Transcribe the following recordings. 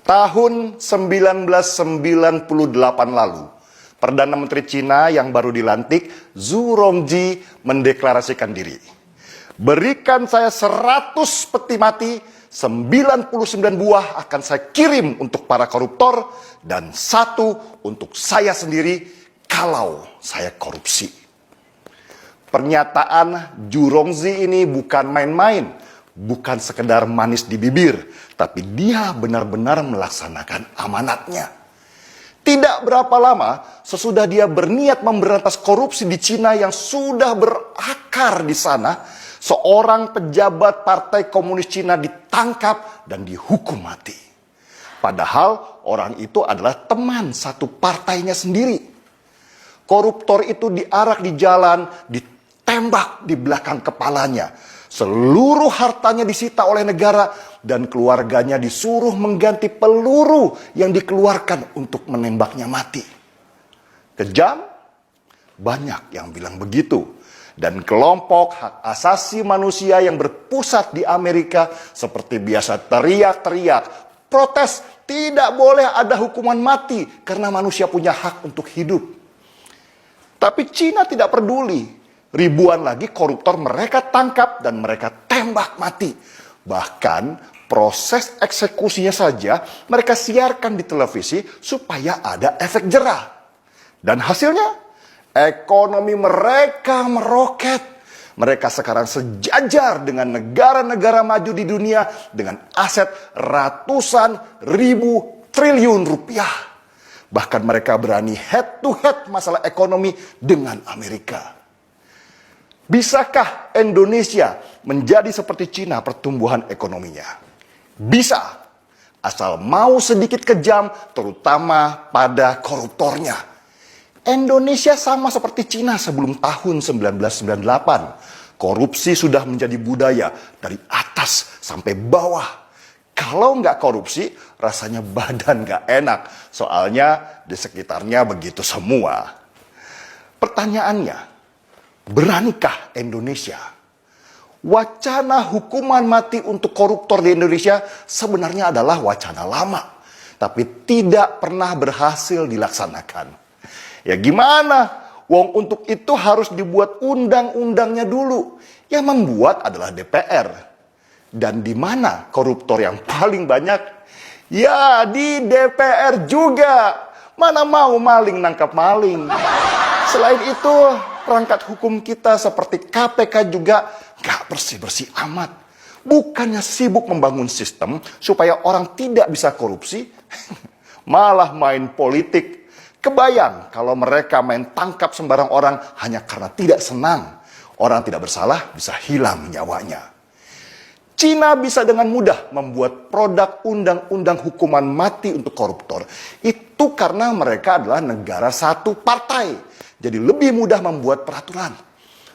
Tahun 1998 lalu, Perdana Menteri Cina yang baru dilantik, Zhu Rongji, mendeklarasikan diri. Berikan saya 100 peti mati, 99 buah akan saya kirim untuk para koruptor, dan 1 untuk saya sendiri kalau saya korupsi. Pernyataan Zhu Rongji ini bukan main-main, bukan sekedar manis di bibir, tapi dia benar-benar melaksanakan amanatnya. Tidak berapa lama sesudah dia berniat memberantas korupsi di Cina yang sudah berakar di sana, seorang pejabat Partai Komunis Cina ditangkap dan dihukum mati. Padahal orang itu adalah teman satu partainya sendiri. Koruptor itu diarak di jalan, ditembak di belakang kepalanya. Seluruh hartanya disita oleh negara dan keluarganya disuruh mengganti peluru yang dikeluarkan untuk menembaknya mati. Kejam? Banyak yang bilang begitu. Dan kelompok hak asasi manusia yang berpusat di Amerika seperti biasa teriak-teriak, protes, tidak boleh ada hukuman mati karena manusia punya hak untuk hidup. Tapi Cina tidak peduli. Ribuan lagi koruptor mereka tangkap dan mereka tembak mati. Bahkan proses eksekusinya saja mereka siarkan di televisi supaya ada efek jerah. Dan hasilnya, ekonomi mereka meroket. Mereka sekarang sejajar dengan negara-negara maju di dunia dengan aset ratusan ribu triliun rupiah. Bahkan mereka berani head to head masalah ekonomi dengan Amerika. Bisakah Indonesia menjadi seperti Cina pertumbuhan ekonominya? Bisa, asal mau sedikit kejam, terutama pada koruptornya. Indonesia sama seperti Cina sebelum tahun 1998. Korupsi sudah menjadi budaya dari atas sampai bawah. Kalau nggak korupsi, rasanya badan nggak enak. Soalnya di sekitarnya begitu semua. Pertanyaannya, beranikah Indonesia? Wacana hukuman mati untuk koruptor di Indonesia sebenarnya adalah wacana lama, tapi tidak pernah berhasil dilaksanakan. Ya gimana? Wong untuk itu harus dibuat undang-undangnya dulu. Yang membuat adalah DPR. Dan di mana koruptor yang paling banyak? Ya di DPR juga. Mana mau maling nangkap maling. Selain itu, perangkat hukum kita seperti KPK juga gak bersih-bersih amat. Bukannya sibuk membangun sistem supaya orang tidak bisa korupsi, malah main politik. Kebayang kalau mereka main tangkap sembarang orang hanya karena tidak senang. Orang tidak bersalah bisa hilang nyawanya. Cina bisa dengan mudah membuat produk undang-undang hukuman mati untuk koruptor. Itu karena mereka adalah negara satu partai. Jadi lebih mudah membuat peraturan.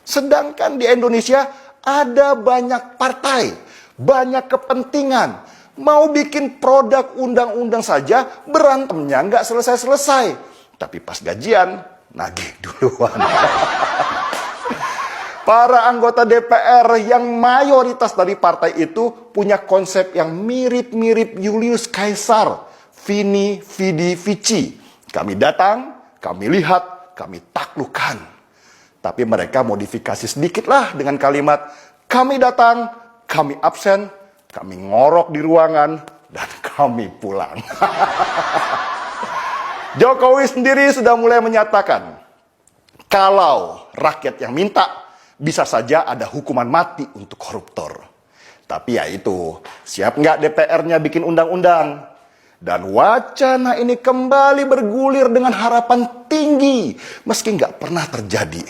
Sedangkan di Indonesia ada banyak partai, banyak kepentingan. Mau bikin produk undang-undang saja berantemnya nggak selesai-selesai. Tapi pas gajian, nagih duluan. Para anggota DPR yang mayoritas dari partai itu punya konsep yang mirip-mirip Julius Caesar, Vini, Vidi, Vici. Kami datang, kami lihat, kami taklukkan. Tapi mereka modifikasi sedikit lah dengan kalimat, kami datang, kami absen, kami ngorok di ruangan, dan kami pulang. Jokowi sendiri sudah mulai menyatakan, kalau rakyat yang minta, bisa saja ada hukuman mati untuk koruptor. Tapi ya itu, siap nggak DPR-nya bikin undang-undang? Dan wacana ini kembali bergulir dengan harapan tinggi, meski nggak pernah terjadi.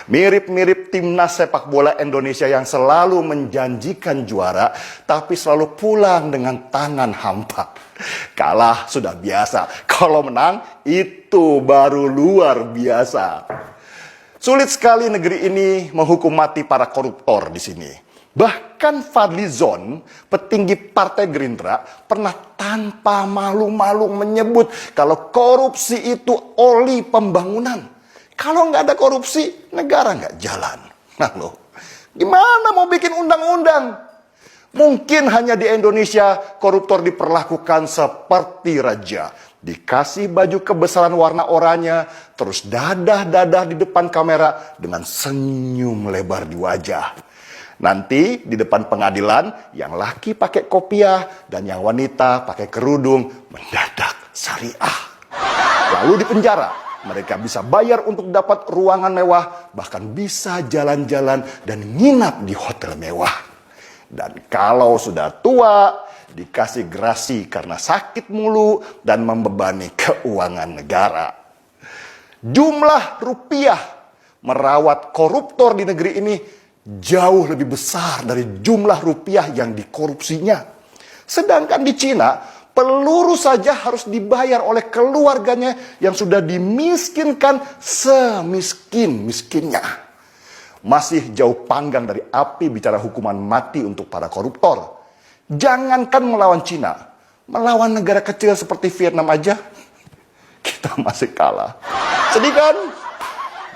Mirip-mirip timnas sepak bola Indonesia yang selalu menjanjikan juara, tapi selalu pulang dengan tangan hampa. Kalah sudah biasa, kalau menang itu baru luar biasa. Sulit sekali negeri ini menghukum mati para koruptor di sini. Bahkan Fadly Zon, petinggi Partai Gerindra, pernah tanpa malu-malu menyebut kalau korupsi itu oli pembangunan. Kalau nggak ada korupsi, negara nggak jalan. Nah loh, gimana mau bikin undang-undang? Mungkin hanya di Indonesia koruptor diperlakukan seperti raja. Dikasih baju kebesaran warna oranye, terus dadah-dadah di depan kamera dengan senyum lebar di wajah. Nanti di depan pengadilan, yang laki pakai kopiah dan yang wanita pakai kerudung mendadak syariah. Lalu di penjara, mereka bisa bayar untuk dapat ruangan mewah, bahkan bisa jalan-jalan dan nginap di hotel mewah. Dan kalau sudah tua, dikasih gerasi karena sakit mulu dan membebani keuangan negara. Jumlah rupiah merawat koruptor di negeri ini jauh lebih besar dari jumlah rupiah yang dikorupsinya. Sedangkan di Cina, peluru saja harus dibayar oleh keluarganya yang sudah dimiskinkan semiskin-miskinnya. Masih jauh panggang dari api bicara hukuman mati untuk para koruptor. Jangankan melawan Cina, melawan negara kecil seperti Vietnam aja, kita masih kalah. Sedih kan?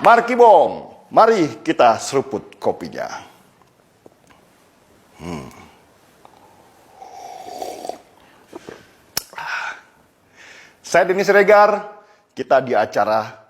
Marki Bong, mari kita seruput kopinya. Saya Denny Siregar, kita di acara